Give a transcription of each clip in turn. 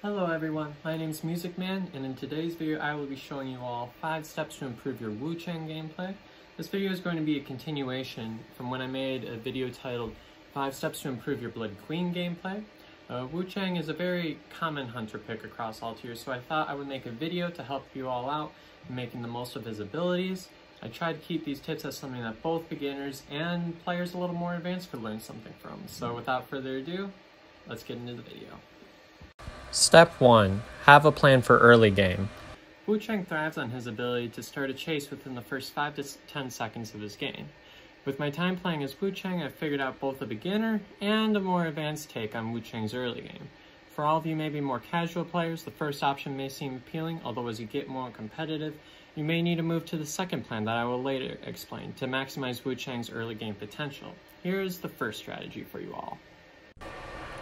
Hello everyone, my name is Music Man, and in today's video I will be showing you all 5 steps to improve your Wu Chang gameplay. This video is going to be a continuation from when I made a video titled 5 steps to improve your Blood Queen gameplay. Wu Chang is a very common hunter pick across all tiers, so I thought I would make a video to help you all out in making the most of his abilities. I tried to keep these tips as something that both beginners and players a little more advanced could learn something from. So without further ado, let's get into the video. Step 1. Have a plan for early game. Wu Chang thrives on his ability to start a chase within the first 5 to 10 seconds of his game. With my time playing as Wu Chang, I've figured out both a beginner and a more advanced take on Wu Chang's early game. For all of you maybe more casual players, the first option may seem appealing, although as you get more competitive, you may need to move to the second plan that I will later explain to maximize Wu Chang's early game potential. Here is the first strategy for you all.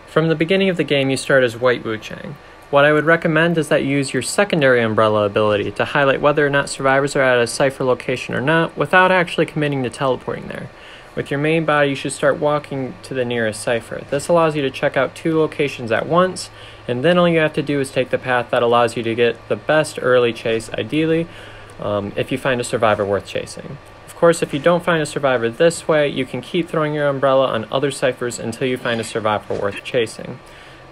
From the beginning of the game, you start as White Wu Chang. What I would recommend is that you use your secondary umbrella ability to highlight whether or not survivors are at a cipher location or not without actually committing to teleporting there. With your main body, you should start walking to the nearest cipher. This allows you to check out 2 locations at once, and then all you have to do is take the path that allows you to get the best early chase, ideally, if you find a survivor worth chasing. Of course, if you don't find a survivor this way, you can keep throwing your umbrella on other ciphers until you find a survivor worth chasing.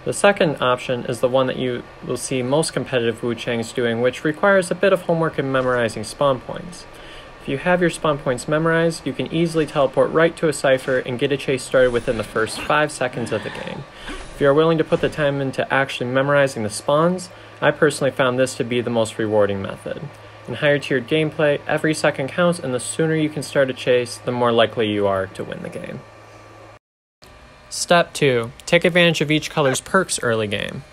The second option is the one that you will see most competitive Wu Changs doing, which requires a bit of homework in memorizing spawn points. If you have your spawn points memorized, you can easily teleport right to a cipher and get a chase started within the first 5 seconds of the game. If you are willing to put the time into actually memorizing the spawns, I personally found this to be the most rewarding method. In higher tiered gameplay, every second counts, and the sooner you can start a chase, the more likely you are to win the game. Step 2. Take advantage of each color's perks early game.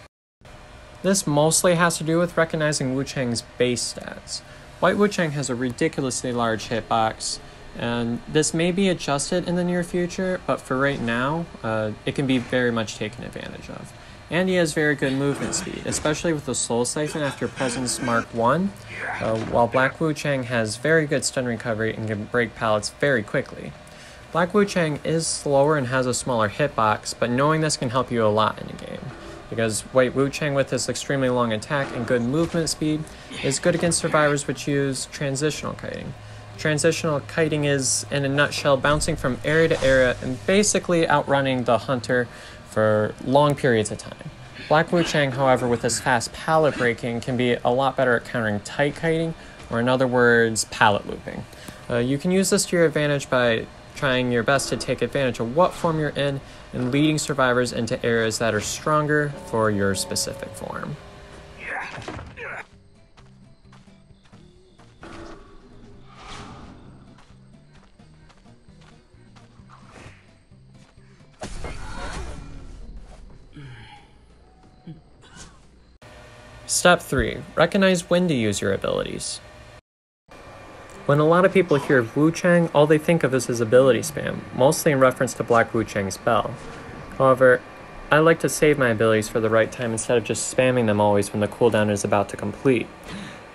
This mostly has to do with recognizing Wu Chang's base stats. White Wu Chang has a ridiculously large hitbox, and this may be adjusted in the near future, but for right now, it can be very much taken advantage of. And he has very good movement speed, especially with the Soul Siphon after Presence Mark 1, while Black Wu Chang has very good stun recovery and can break pallets very quickly. Black Wu Chang is slower and has a smaller hitbox, but knowing this can help you a lot in a game, because White Wu Chang with his extremely long attack and good movement speed is good against survivors which use transitional kiting. Transitional kiting is, in a nutshell, bouncing from area to area and basically outrunning the hunter for long periods of time. Black Wu Chang, however, with his fast pallet breaking, can be a lot better at countering tight kiting, or in other words, pallet looping. You can use this to your advantage by trying your best to take advantage of what form you're in and leading survivors into areas that are stronger for your specific form. Step 3. Recognize when to use your abilities. When a lot of people hear of Wu Chang, all they think of is his ability spam, mostly in reference to Black Wu Chang's bell. However, I like to save my abilities for the right time instead of just spamming them always when the cooldown is about to complete.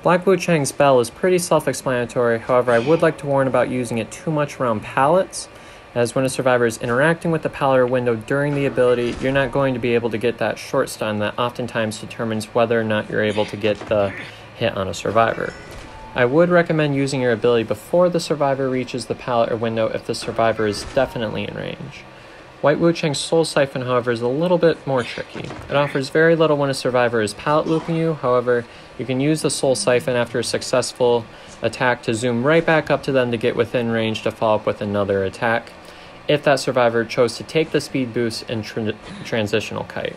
Black Wu Chang's bell is pretty self-explanatory, however I would like to warn about using it too much around pallets, as when a survivor is interacting with the pallet or window during the ability, you're not going to be able to get that short stun that oftentimes determines whether or not you're able to get the hit on a survivor. I would recommend using your ability before the survivor reaches the pallet or window if the survivor is definitely in range. White Wu Chang's Soul Siphon, however, is a little bit more tricky. It offers very little when a survivor is pallet looping you, however, you can use the Soul Siphon after a successful attack to zoom right back up to them to get within range to follow up with another attack, if that survivor chose to take the speed boost and transitional kite.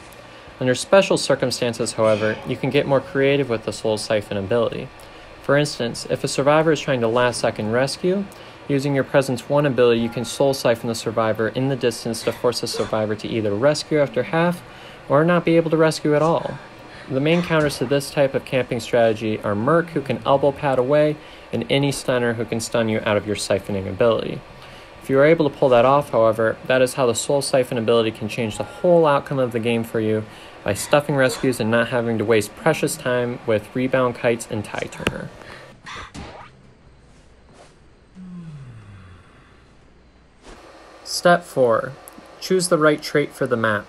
Under special circumstances, however, you can get more creative with the Soul Siphon ability. For instance, if a survivor is trying to last-second rescue, using your Presence 1 ability, you can Soul Siphon the survivor in the distance to force the survivor to either rescue after half or not be able to rescue at all. The main counters to this type of camping strategy are Merc, who can elbow pad away, and any stunner who can stun you out of your siphoning ability. If you are able to pull that off, however, that is how the Soul Siphon ability can change the whole outcome of the game for you by stuffing rescues and not having to waste precious time with rebound kites and tie turner. Step 4. Choose the right trait for the map.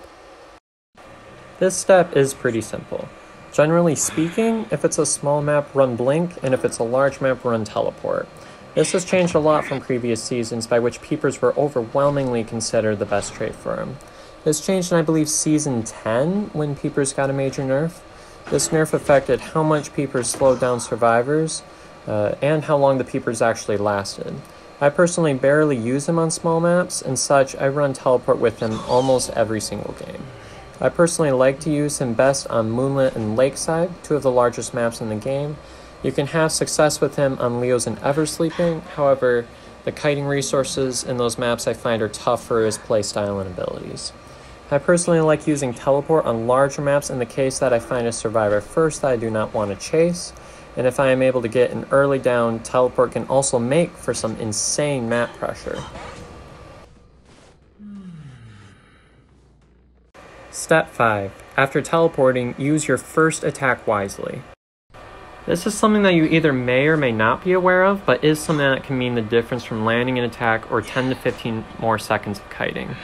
This step is pretty simple. Generally speaking, if it's a small map, run Blink, and if it's a large map, run Teleport. This has changed a lot from previous seasons, by which peepers were overwhelmingly considered the best trait for him. This changed in, I believe, Season 10, when peepers got a major nerf. This nerf affected how much peepers slowed down survivors, and how long the peepers actually lasted. I personally barely use him on small maps, and such, I run Teleport with him almost every single game. I personally like to use him best on Moonlit and Lakeside, two of the largest maps in the game. You can have success with him on Leos and Eversleeping, however, the kiting resources in those maps I find are tough for his playstyle and abilities. I personally like using Teleport on larger maps in the case that I find a survivor first that I do not want to chase, and if I am able to get an early down, Teleport can also make for some insane map pressure. Step 5. After teleporting, use your first attack wisely. This is something that you either may or may not be aware of, but is something that can mean the difference from landing an attack or 10 to 15 more seconds of kiting.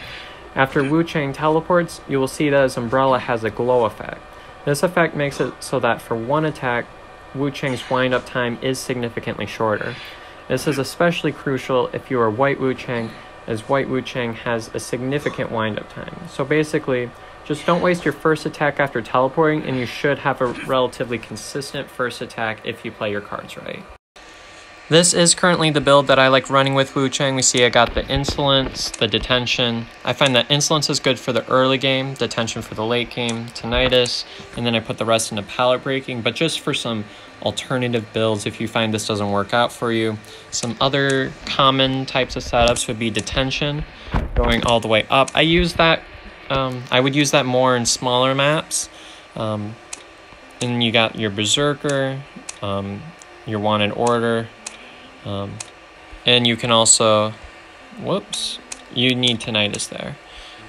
After Wu Chang teleports, you will see that his umbrella has a glow effect. This effect makes it so that for one attack, Wu Chang's wind-up time is significantly shorter. This is especially crucial if you are White Wu Chang, as White Wu Chang has a significant wind-up time. So basically, just don't waste your first attack after teleporting, and you should have a relatively consistent first attack if you play your cards right. This is currently the build that I like running with Wu Chang. We see I got the Insolence, the Detention. I find that Insolence is good for the early game, Detention for the late game, Tinnitus, and then I put the rest into Palette Breaking. But just for some alternative builds, if you find this doesn't work out for you, some other common types of setups would be Detention, going all the way up. I would use that more in smaller maps. And you got your Berserker, your Wanted Order, and you can also, you need Tinnitus there.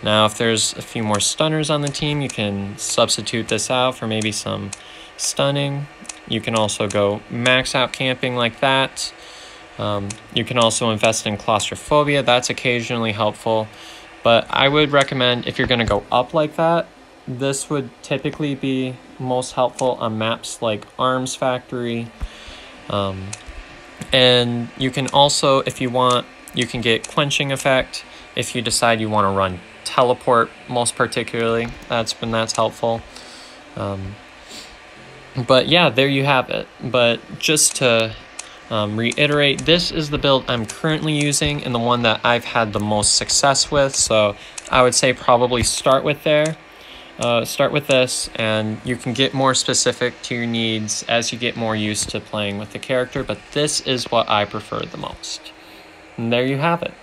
Now, if there's a few more stunners on the team, you can substitute this out for maybe some stunning. You can also go max out camping like that. You can also invest in claustrophobia. That's occasionally helpful. But I would recommend, if you're going to go up like that, this would typically be most helpful on maps like Arms Factory. And you can also, if you want, you can get Quenching Effect if you decide you want to run Teleport most particularly. That's helpful. But yeah, there you have it. But just to reiterate, this is the build I'm currently using and the one that I've had the most success with. So I would say probably start with this, and you can get more specific to your needs as you get more used to playing with the character, but this is what I prefer the most. And there you have it.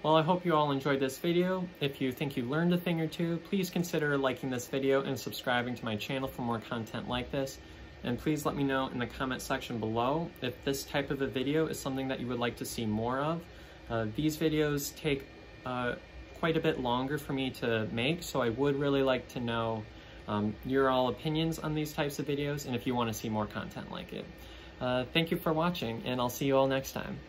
Well, I hope you all enjoyed this video. If you think you learned a thing or two, please consider liking this video and subscribing to my channel for more content like this. And please let me know in the comment section below if this type of a video is something that you would like to see more of. These videos take quite a bit longer for me to make, so I would really like to know your all opinions on these types of videos and if you want to see more content like it. Thank you for watching, and I'll see you all next time.